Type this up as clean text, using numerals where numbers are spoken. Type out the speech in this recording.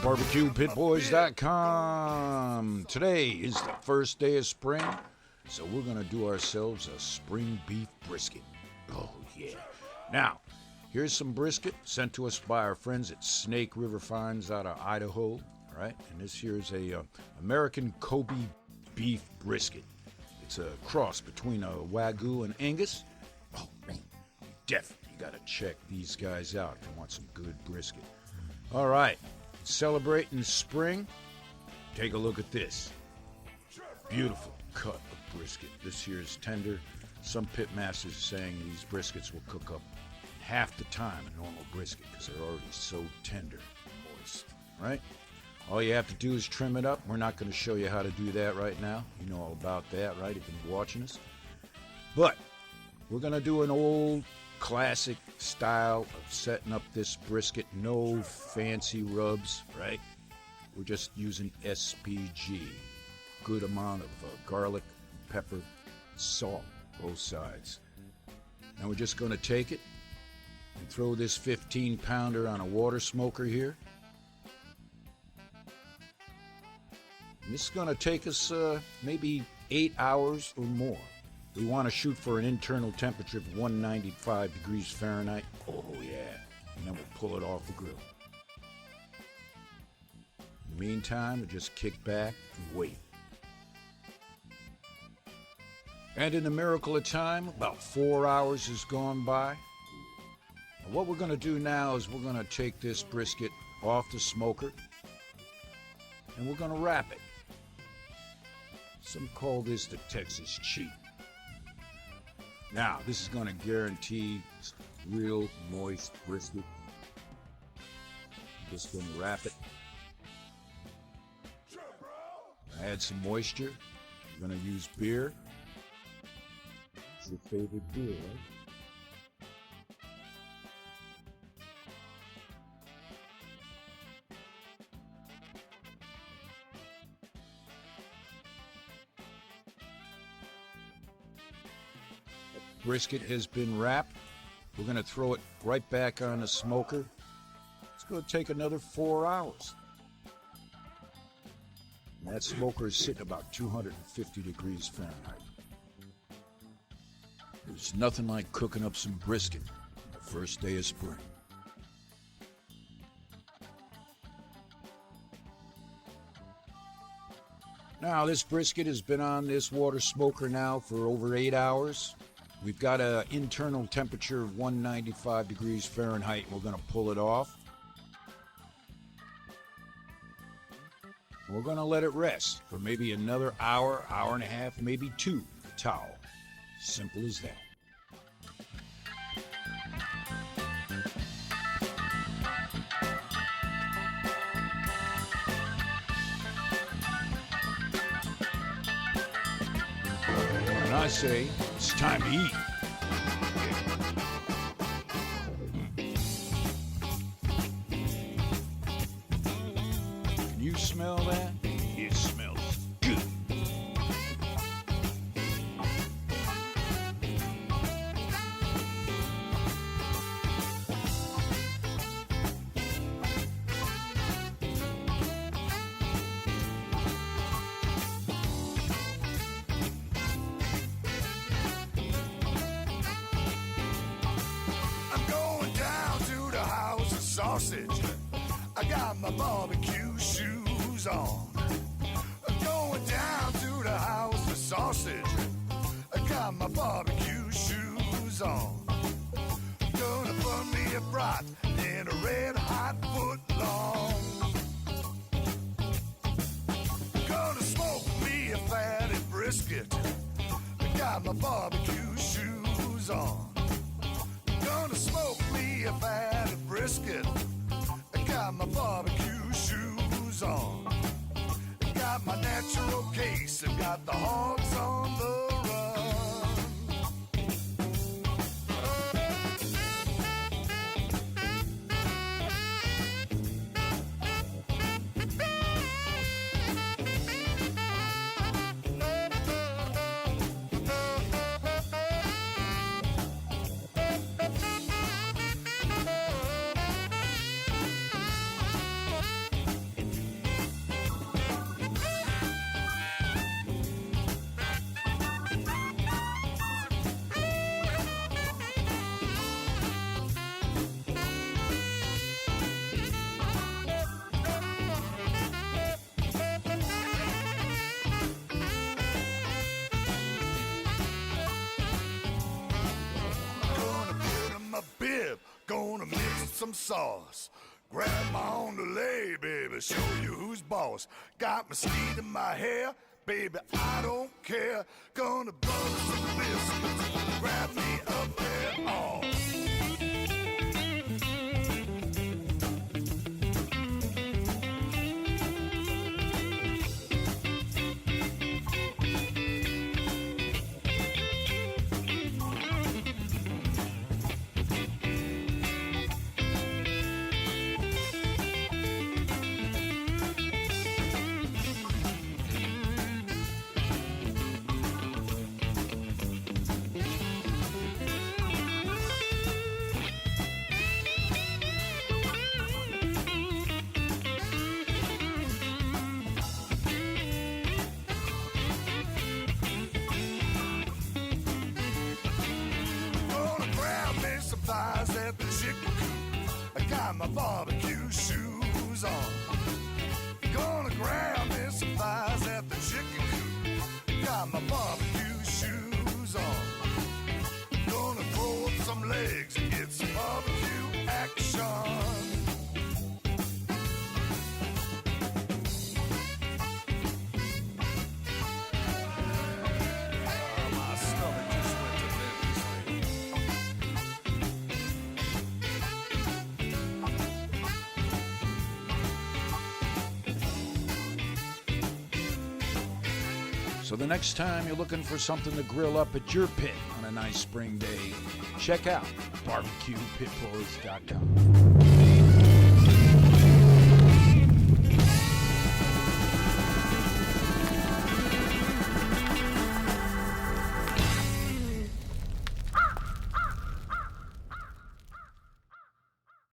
BBQPitBoys.com. Today is the first day of spring, so we're going to do ourselves a spring beef brisket. Oh, yeah. Now, here's some brisket sent to us by our friends at Snake River Finds out of Idaho, right? And this here's a American Kobe beef brisket. It's a cross between a Wagyu and Angus. Oh, man, definitely got to check these guys out if you want some good brisket. All right. Celebrating spring, take a look at this. Beautiful cut of brisket. This here is tender. Some pitmasters are saying these briskets will cook up half the time a normal brisket because they're already so tender and moist, right? All you have to do is trim it up. We're not going to show you how to do that right now. You know all about that, right, if you've been watching us. But we're going to do an old classic style of setting up this brisket. No fancy rubs, right? We're just using SPG. Good amount of garlic, pepper, salt, both sides. And we're just going to take it and throw this 15-pounder on a water smoker here. And this is going to take us maybe 8 hours or more. We want to shoot for an internal temperature of 195 degrees Fahrenheit. Oh, yeah. And then we'll pull it off the grill. In the meantime, we'll just kick back and wait. And in the miracle of time, about 4 hours has gone by. And what we're going to do now is we're going to take this brisket off the smoker and we're going to wrap it. Some call this the Texas cheat. Now, this is going to guarantee real moist brisket. Just going to wrap it. Add some moisture. We're going to use beer. It's your favorite beer, right? Brisket has been wrapped. We're going to throw it right back on the smoker. It's going to take another 4 hours. And that smoker is sitting about 250 degrees Fahrenheit. There's nothing like cooking up some brisket on the first day of spring. Now, this brisket has been on this water smoker now for over 8 hours. We've got an internal temperature of 195 degrees Fahrenheit. We're going to pull it off. We're going to let it rest for maybe another hour, hour and a half, maybe two with a towel. Simple as that. When I say it's time to eat. Can you smell that? It smells good. Sausage. I got my barbecue shoes on. I'm going down to the house of sausage. I got my barbecue shoes on. Gonna put me a brat in a red hot foot long. Gonna smoke me a fatty brisket. I got my barbecue shoes on. Gonna smoke me a fatty brisket. I got my barbecue shoes on. I got my natural case. I got the hogs on the some sauce. Grab my on the lay, baby, show you who's boss. Got mesquite in my hair, baby, I don't care. Gonna butter some biscuits, grab me up there, oh. Thighs at the chicken coop. I got my barbecue shoes on. Gonna grab me some thighs at the chicken coop. Got my barbecue shoes on. Gonna throw up some legs and get some barbecue action. My stomach just went to Memphis. So the next time you're looking for something to grill up at your pit on a nice spring day, check out BBQPitBoys.com.